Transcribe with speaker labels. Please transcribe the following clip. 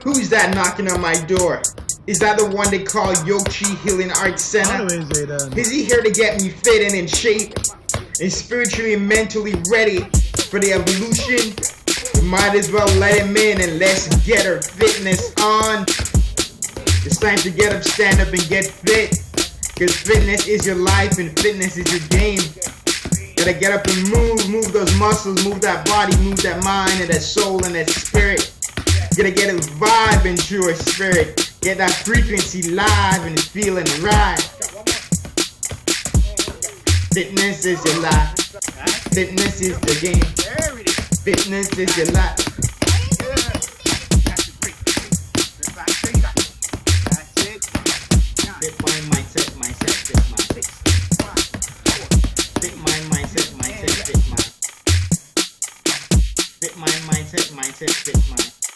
Speaker 1: Who's that knocking on my door? Is that the one they call Yochi Healing Arts Center? Is he here to get me fit and in shape and spiritually and mentally ready for the evolution? We might as well let him in and let's get our fitness on. It's time to get up, stand up, and get fit. Cause fitness is your life and fitness is your game. Gotta get up and move those muscles, move that body, move that mind and that soul and that spirit. Gotta get a vibe into your spirit. Get that frequency live and feeling right. Fitness is your life. Fitness is the game. Fitness is your life. FitMind, mindset, FitMind. FitMind, mindset, FitMind. FitMind, mindset, FitMind.